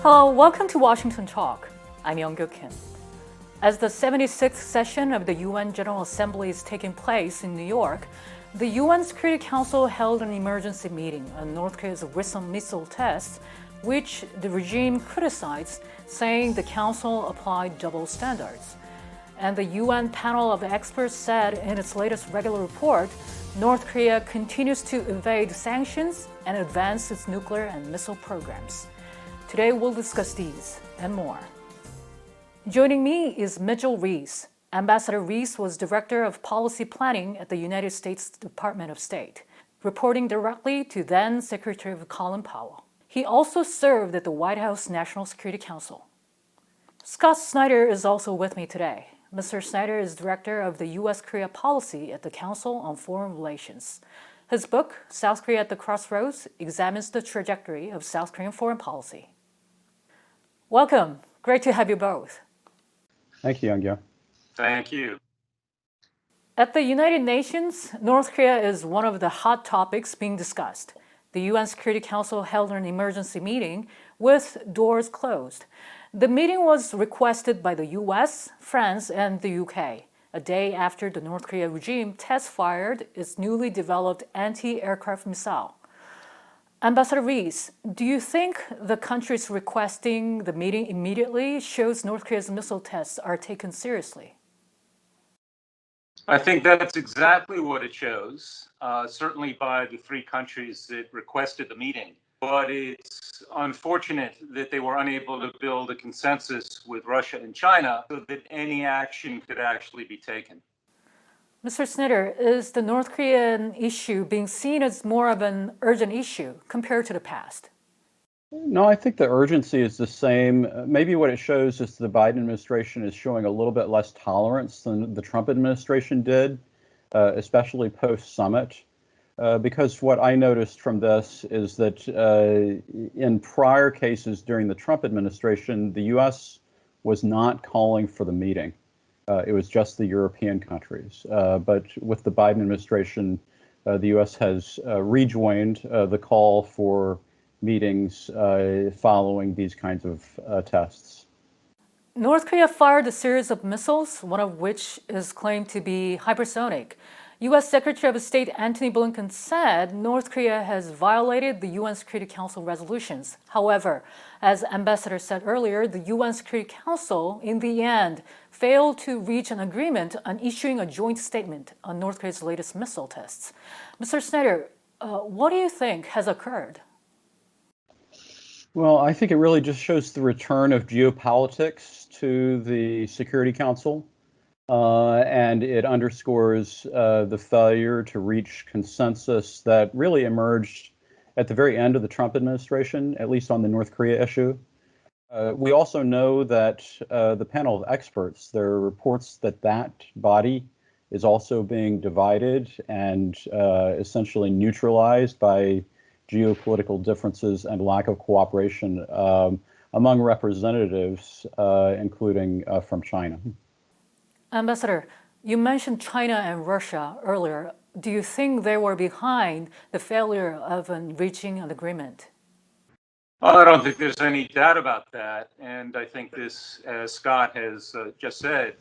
Hello, welcome to Washington Talk. I'm Young-Kyo Kim. As the 76th session of the UN General Assembly is taking place in New York, the UN Security Council held an emergency meeting on North Korea's recent missile tests, which the regime criticized, saying the Council applied double standards. And the UN panel of experts said in its latest regular report, North Korea continues to evade sanctions and advance its nuclear and missile programs. Today we'll discuss these and more. Joining me is Mitchell Reese. Ambassador Reese was Director of Policy Planning at the United States Department of State, reporting directly to then Secretary Colin Powell. He also served at the White House National Security Council. Scott Snyder is also with me today. Mr. Snyder is Director of the U.S.-Korea Policy at the Council on Foreign Relations. His book, South Korea at the Crossroads, examines the trajectory of South Korean foreign policy. Welcome. Great to have you both. Thank you, Young-Kyo. Thank you. At the United Nations, North Korea is one of the hot topics being discussed. The UN Security Council held an emergency meeting with doors closed. The meeting was requested by the US, France, and the UK, a day after the North Korea regime test-fired its newly developed anti-aircraft missile. Ambassador Reese, do you think the countries requesting the meeting immediately shows North Korea's missile tests are taken seriously? I think that's exactly what it shows, certainly by the three countries that requested the meeting. But it's unfortunate that they were unable to build a consensus with Russia and China so that any action could actually be taken. Mr. Snyder, is the North Korean issue being seen as more of an urgent issue compared to the past? No, I think the urgency is the same. Maybe what it shows is the Biden administration is showing a little bit less tolerance than the Trump administration did, especially post-summit. Because what I noticed from this is that in prior cases during the Trump administration, the U.S. was not calling for the meeting. It was just the European countries. But with the Biden administration, the U.S. has rejoined the call for meetings following these kinds of tests. North Korea fired a series of missiles, one of which is claimed to be hypersonic. U.S. Secretary of State Antony Blinken said North Korea has violated the UN Security Council resolutions. However, as Ambassador said earlier, the UN Security Council, in the end, failed to reach an agreement on issuing a joint statement on North Korea's latest missile tests. Mr. Snyder, what do you think has occurred? Well, I think it really just shows the return of geopolitics to the Security Council. And it underscores the failure to reach consensus that really emerged at the very end of the Trump administration, at least on the North Korea issue. We also know that the panel of experts, there are reports that that body is also being divided and essentially neutralized by geopolitical differences and lack of cooperation among representatives, including from China. Ambassador, you mentioned China and Russia earlier. Do you think they were behind the failure of reaching an agreement? Well, I don't think there's any doubt about that. And I think this, as Scott has just said,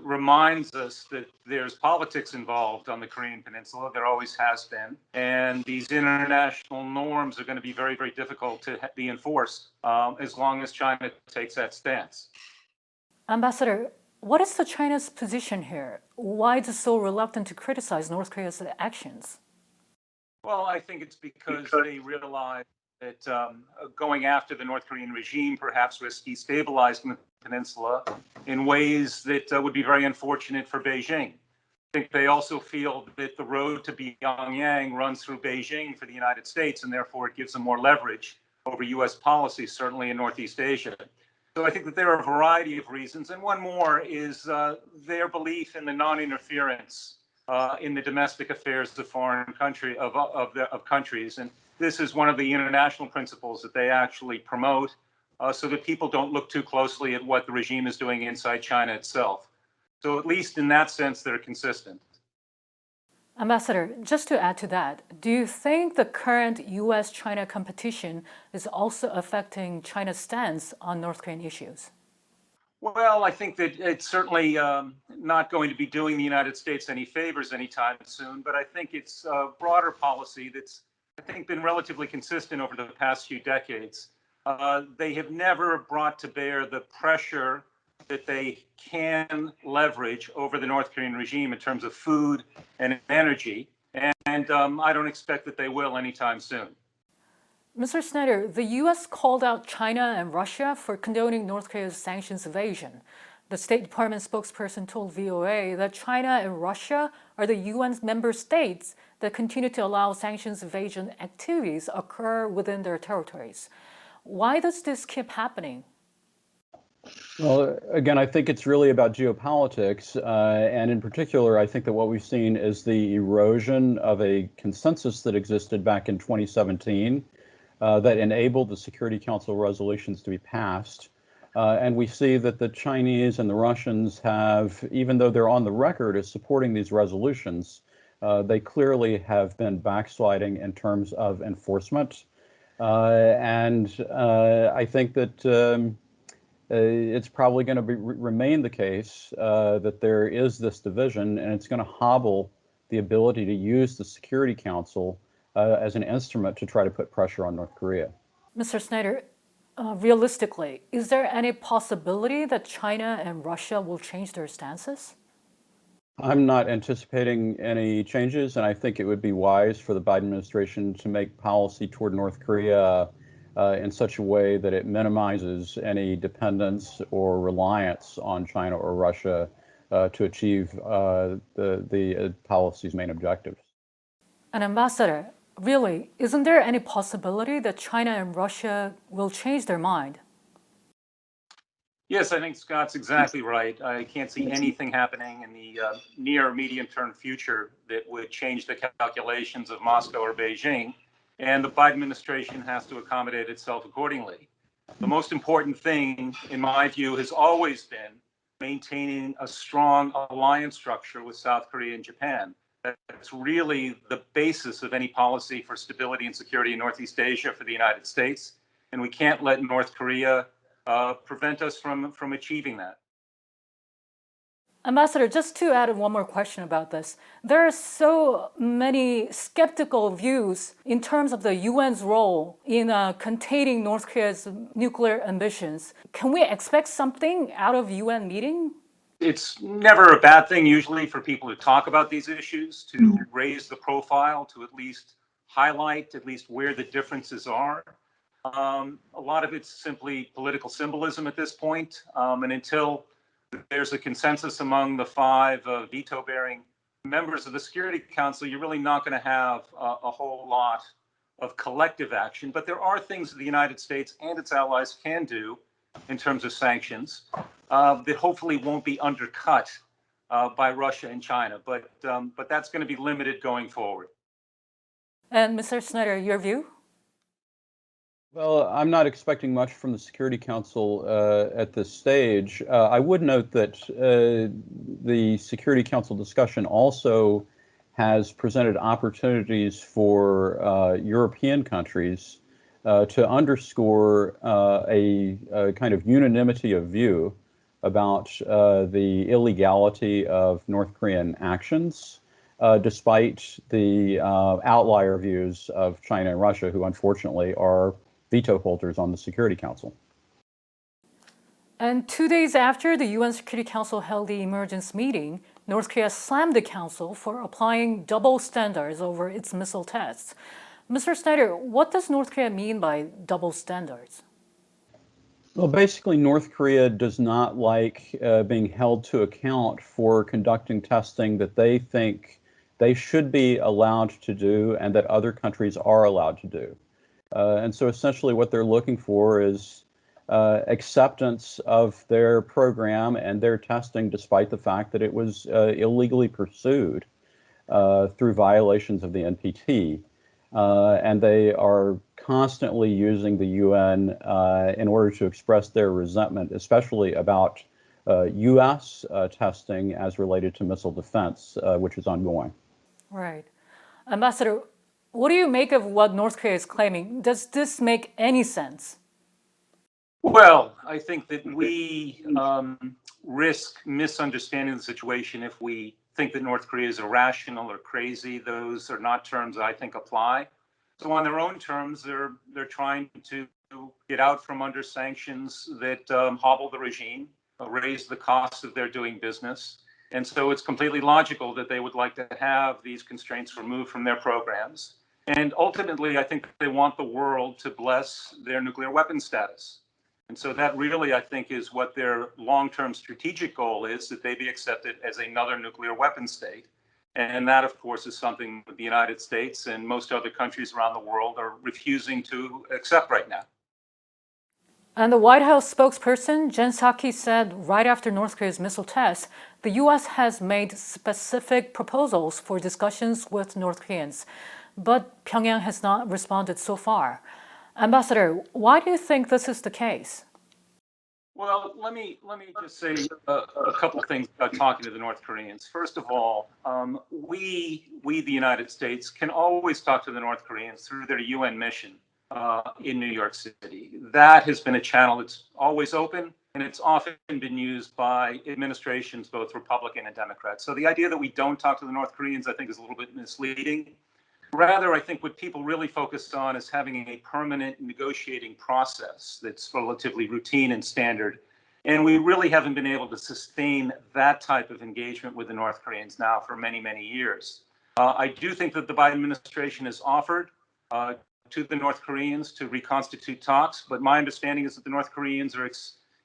reminds us that there's politics involved on the Korean Peninsula. There always has been. And these international norms are going to be very, very difficult to be enforced as long as China takes that stance. Ambassador, what is China's position here? Why is it so reluctant to criticize North Korea's actions? Well, I think it's because they realize that going after the North Korean regime perhaps risks destabilizing the peninsula in ways that would be very unfortunate for Beijing. I think they also feel that the road to Pyongyang runs through Beijing for the United States, and therefore it gives them more leverage over U.S. policy, certainly in Northeast Asia. So I think that there are a variety of reasons, and one more is their belief in the non-interference in the domestic affairs of foreign countries, and this is one of the international principles that they actually promote, so that people don't look too closely at what the regime is doing inside China itself. So at least in that sense, they're consistent. Ambassador, just to add to that, do you think the current US-China competition is also affecting China's stance on North Korean issues? Well, I think that it's certainly not going to be doing the United States any favors anytime soon, but I think it's a broader policy that's, I think, been relatively consistent over the past few decades. They have never brought to bear the pressure that they can leverage over the North Korean regime in terms of food and energy, and I don't expect that they will anytime soon. Mr. Snyder, the US called out China and Russia for condoning North Korea's sanctions evasion. The State Department spokesperson told VOA that China and Russia are the UN's member states that continue to allow sanctions evasion activities occur within their territories. Why does this keep happening? Well, again, I think it's really about geopolitics. And in particular, I think that what we've seen is the erosion of a consensus that existed back in 2017 that enabled the Security Council resolutions to be passed. And we see that the Chinese and the Russians have, even though they're on the record as supporting these resolutions, they clearly have been backsliding in terms of enforcement. And I think that it's probably going to remain the case that there is this division, and it's going to hobble the ability to use the Security Council as an instrument to try to put pressure on North Korea. Mr. Snyder, realistically, is there any possibility that China and Russia will change their stances? I'm not anticipating any changes, and I think it would be wise for the Biden administration to make policy toward North Korea in such a way that it minimizes any dependence or reliance on China or Russia to achieve the policy's main objectives. And Ambassador, really, isn't there any possibility that China and Russia will change their mind? Yes, I think Scott's exactly right. I can't see anything happening in the near or medium-term future that would change the calculations of Moscow or Beijing, and the Biden administration has to accommodate itself accordingly. The most important thing, in my view, has always been maintaining a strong alliance structure with South Korea and Japan. That's really the basis of any policy for stability and security in Northeast Asia for the United States, and we can't let North Korea prevent us from achieving that. Ambassador, just to add one more question about this, there are so many skeptical views in terms of the UN's role in containing North Korea's nuclear ambitions. Can we expect something out of UN meeting? It's never a bad thing usually for people to talk about these issues, to raise the profile, to at least highlight at least where the differences are. A lot of it's simply political symbolism at this point, and until there's a consensus among the five veto-bearing members of the Security Council, you're really not going to have a whole lot of collective action. But there are things that the United States and its allies can do in terms of sanctions that hopefully won't be undercut by Russia and China. But that's going to be limited going forward. And Mr. Snyder, your view? Well, I'm not expecting much from the Security Council at this stage. I would note that the Security Council discussion also has presented opportunities for European countries to underscore a kind of unanimity of view about the illegality of North Korean actions, despite the outlier views of China and Russia, who unfortunately are veto holders on the Security Council. And 2 days after the UN Security Council held the emergency meeting, North Korea slammed the Council for applying double standards over its missile tests. Mr. Snyder, what does North Korea mean by double standards? Well, basically, North Korea does not like being held to account for conducting testing that they think they should be allowed to do and that other countries are allowed to do. And so essentially what they're looking for is acceptance of their program and their testing, despite the fact that it was illegally pursued through violations of the NPT. And they are constantly using the UN in order to express their resentment, especially about U.S. testing as related to missile defense, which is ongoing. Right. Ambassador, what do you make of what North Korea is claiming? Does this make any sense? Well, I think that we risk misunderstanding the situation if we think that North Korea is irrational or crazy. Those are not terms that I think apply. So on their own terms, they're trying to get out from under sanctions that hobble the regime, raise the cost of their doing business. And so it's completely logical that they would like to have these constraints removed from their programs. And ultimately, I think they want the world to bless their nuclear weapons status. And so that really, I think, is what their long-term strategic goal is, that they be accepted as another nuclear weapons state. And that, of course, is something that the United States and most other countries around the world are refusing to accept right now. And the White House spokesperson, Jen Psaki, said right after North Korea's missile test, the U.S. has made specific proposals for discussions with North Koreans, but Pyongyang has not responded so far. Ambassador, why do you think this is the case? Well, let me just say a couple of things about talking to the North Koreans. First of all, we the United States can always talk to the North Koreans through their UN mission in New York City. That has been a channel that's always open, and it's often been used by administrations, both Republican and Democrat. So the idea that we don't talk to the North Koreans, I think, is a little bit misleading. Rather, I think what people really focused on is having a permanent negotiating process that's relatively routine and standard. And we really haven't been able to sustain that type of engagement with the North Koreans now for many, many years. I do think that the Biden administration has offered to the North Koreans to reconstitute talks, but my understanding is that the North Koreans are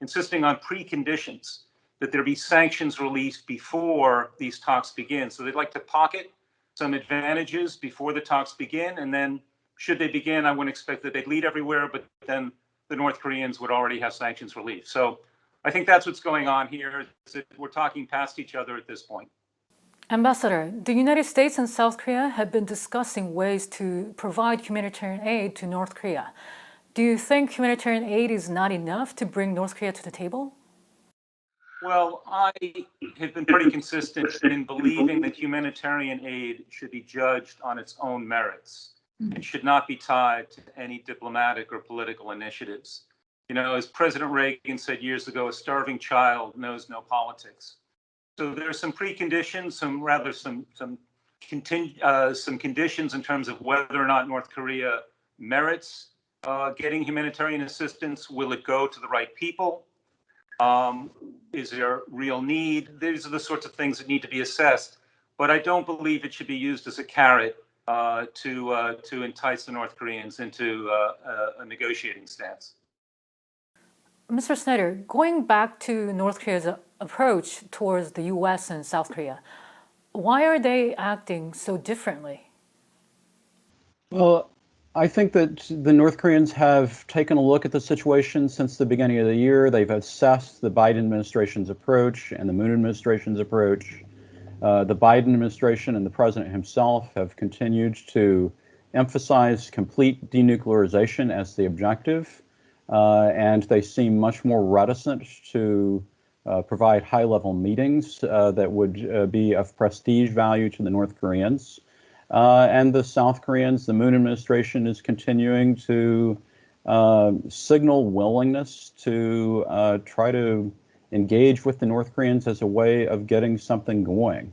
insisting on preconditions, that there be sanctions released before these talks begin. So they'd like to pocket some advantages before the talks begin, and then should they begin, I wouldn't expect that they'd lead everywhere, but then the North Koreans would already have sanctions relief. So I think that's what's going on here, is that we're talking past each other at this point. Ambassador, the United States and South Korea have been discussing ways to provide humanitarian aid to North Korea. Do you think humanitarian aid is not enough to bring North Korea to the table? Well, I have been pretty consistent in believing that humanitarian aid should be judged on its own merits. It should not be tied to any diplomatic or political initiatives. You know, as President Reagan said years ago, a starving child knows no politics. So there are some preconditions, some conditions in terms of whether or not North Korea merits getting humanitarian assistance. Will it go to the right people? Is there real need? These are the sorts of things that need to be assessed. But I don't believe it should be used as a carrot to entice the North Koreans into a negotiating stance. Mr. Snyder, going back to North Korea's approach towards the U.S. and South Korea, why are they acting so differently? Well, I think that the North Koreans have taken a look at the situation since the beginning of the year. They've assessed the Biden administration's approach and the Moon administration's approach. The Biden administration and the president himself have continued to emphasize complete denuclearization as the objective, and they seem much more reticent to provide high-level meetings that would be of prestige value to the North Koreans. And the South Koreans, the Moon administration is continuing to signal willingness to try to engage with the North Koreans as a way of getting something going.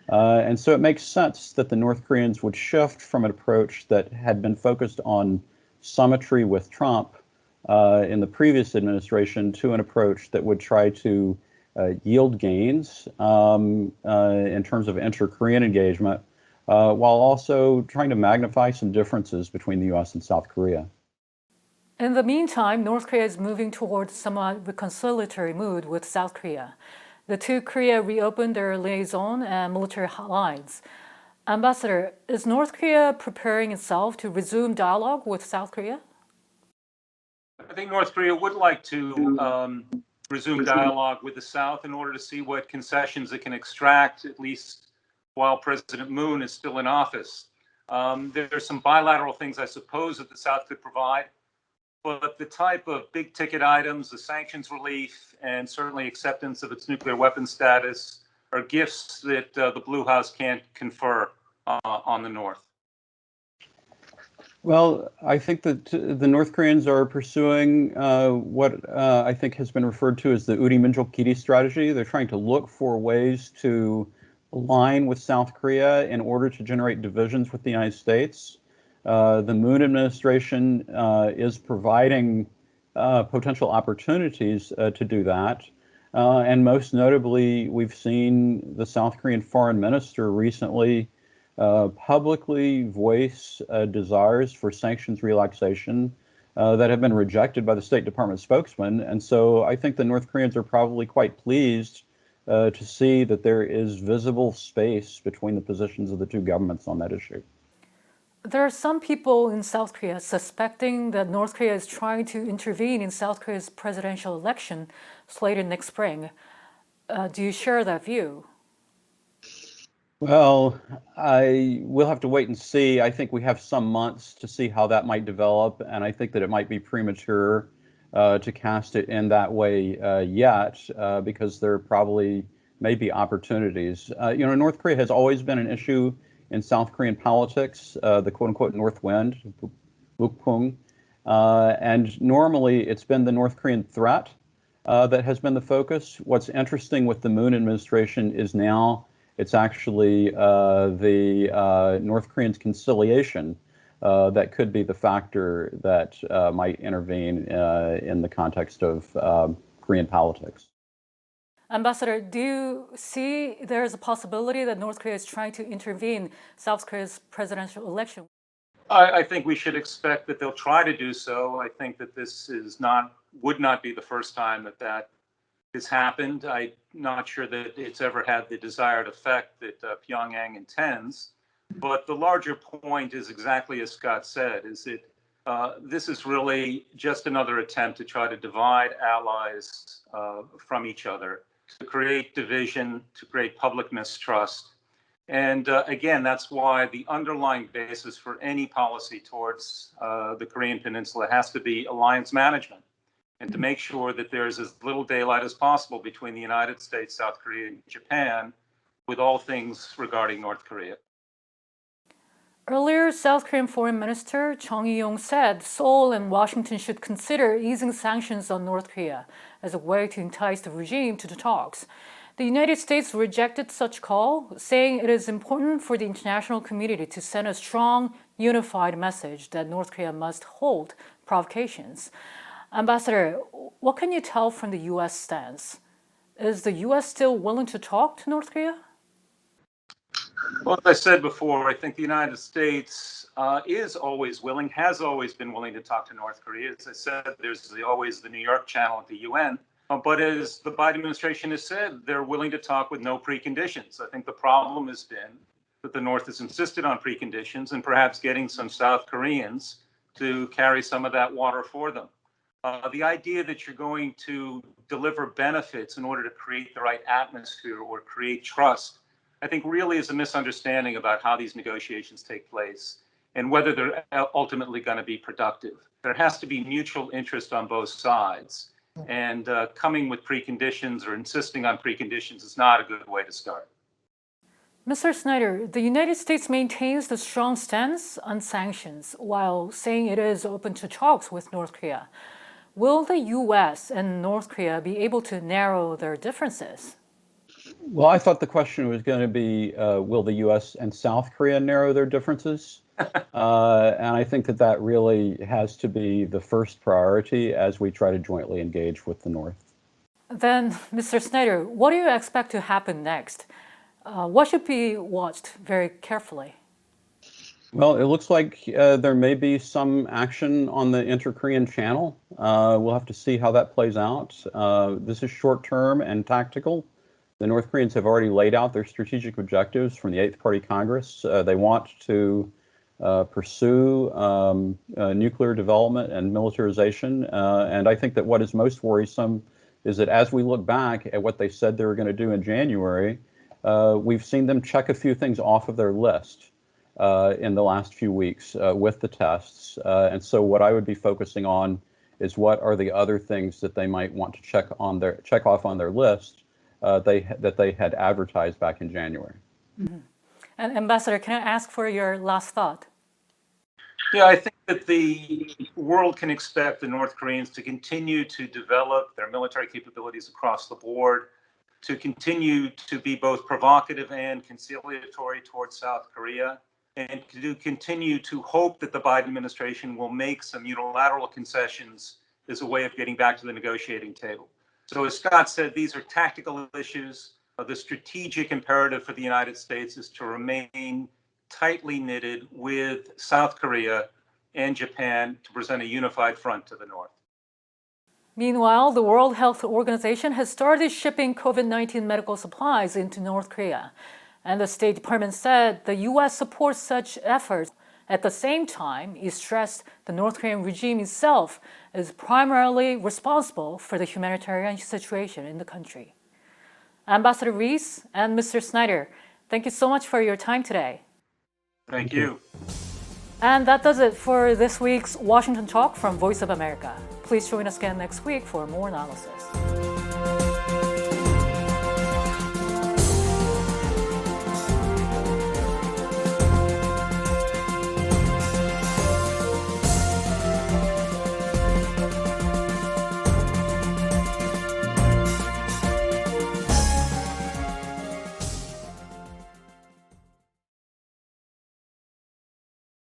And so it makes sense that the North Koreans would shift from an approach that had been focused on symmetry with Trump in the previous administration to an approach that would try to yield gains in terms of inter-Korean engagement, while also trying to magnify some differences between the U.S. and South Korea. In the meantime, North Korea is moving towards somewhat reconciliatory mood with South Korea. The two Korea reopened their liaison and military lines. Ambassador, is North Korea preparing itself to resume dialogue with South Korea? I think North Korea would like to resume dialogue with the South in order to see what concessions it can extract, at least while President Moon is still in office. There are some bilateral things, I suppose, that the South could provide, but the type of big ticket items, the sanctions relief, and certainly acceptance of its nuclear weapons status are gifts that the Blue House can't confer on the North? Well, I think that the North Koreans are pursuing what I think has been referred to as the Uri Minjok-Kiri strategy. They're trying to look for ways to align with South Korea in order to generate divisions with the United States. The Moon administration is providing potential opportunities to do that. And most notably, we've seen the South Korean foreign minister recently publicly voice desires for sanctions relaxation that have been rejected by the State Department spokesman. And so I think the North Koreans are probably quite pleased to see that there is visible space between the positions of the two governments on that issue. There are some people in South Korea suspecting that North Korea is trying to intervene in South Korea's presidential election slated next spring. Do you share that view? Well, I will have to wait and see. I think we have some months to see how that might develop, and I think that it might be premature to cast it in that way yet, because there probably may be opportunities. North Korea has always been an issue in South Korean politics, the quote-unquote North Wind, Bukpung, and normally it's been the North Korean threat that has been the focus. What's interesting with the Moon administration is now it's actually the North Koreans' conciliation that could be the factor that might intervene in the context of Korean politics. Ambassador, do you see there's a possibility that North Korea is trying to intervene in South Korea's presidential election? I think we should expect that they'll try to do so. I think that this would not be the first time that has happened. I'm not sure that it's ever had the desired effect that Pyongyang intends. But the larger point is exactly as Scott said, is that this is really just another attempt to try to divide allies from each other, to create division, to create public mistrust. And again, that's why the underlying basis for any policy towards the Korean Peninsula has to be alliance management, and to make sure that there's as little daylight as possible between the United States, South Korea, and Japan with all things regarding North Korea. Earlier, South Korean Foreign Minister Chung Eui-yong said Seoul and Washington should consider easing sanctions on North Korea as a way to entice the regime to the talks. The United States rejected such call, saying it is important for the international community to send a strong, unified message that North Korea must hold provocations. Ambassador, what can you tell from the U.S. stance? Is the U.S. still willing to talk to North Korea? Well, as I said before, I think the United States is always willing, has always been willing to talk to North Korea. As I said, there's always the New York channel at the UN. But as the Biden administration has said, they're willing to talk with no preconditions. I think the problem has been that the North has insisted on preconditions and perhaps getting some South Koreans to carry some of that water for them. The idea that you're going to deliver benefits in order to create the right atmosphere or create trust, I think really is a misunderstanding about how these negotiations take place and whether they're ultimately going to be productive. There has to be mutual interest on both sides. And coming with preconditions or insisting on preconditions is not a good way to start. Mr. Snyder, the United States maintains the strong stance on sanctions while saying it is open to talks with North Korea. Will the U.S. and North Korea be able to narrow their differences? Well, I thought the question was going to be, will the U.S. and South Korea narrow their differences? And I think that really has to be the first priority as we try to jointly engage with the North. Then, Mr. Snyder, what do you expect to happen next? What should be watched very carefully? Well, it looks like there may be some action on the inter-Korean channel. We'll have to see how that plays out. This is short-term and tactical. The North Koreans have already laid out their strategic objectives from the Eighth Party Congress. They want to pursue nuclear development and militarization. And I think that what is most worrisome is that as we look back at what they said they were going to do in January, we've seen them check a few things off of their list in the last few weeks with the tests. And so what I would be focusing on is what are the other things that they might want to check off on their list that they had advertised back in January. Mm-hmm. And Ambassador, can I ask for your last thought? Yeah, I think that the world can expect the North Koreans to continue to develop their military capabilities across the board, to continue to be both provocative and conciliatory towards South Korea, and to continue to hope that the Biden administration will make some unilateral concessions as a way of getting back to the negotiating table. So as Scott said, these are tactical issues. The strategic imperative for the United States is to remain tightly knitted with South Korea and Japan to present a unified front to the North. Meanwhile, the World Health Organization has started shipping COVID-19 medical supplies into North Korea. And the State Department said the U.S. supports such efforts. At the same time, it stressed the North Korean regime itself is primarily responsible for the humanitarian situation in the country. Ambassador Reese and Mr. Snyder, thank you so much for your time today. Thank you. And that does it for this week's Washington Talk from Voice of America. Please join us again next week for more analysis.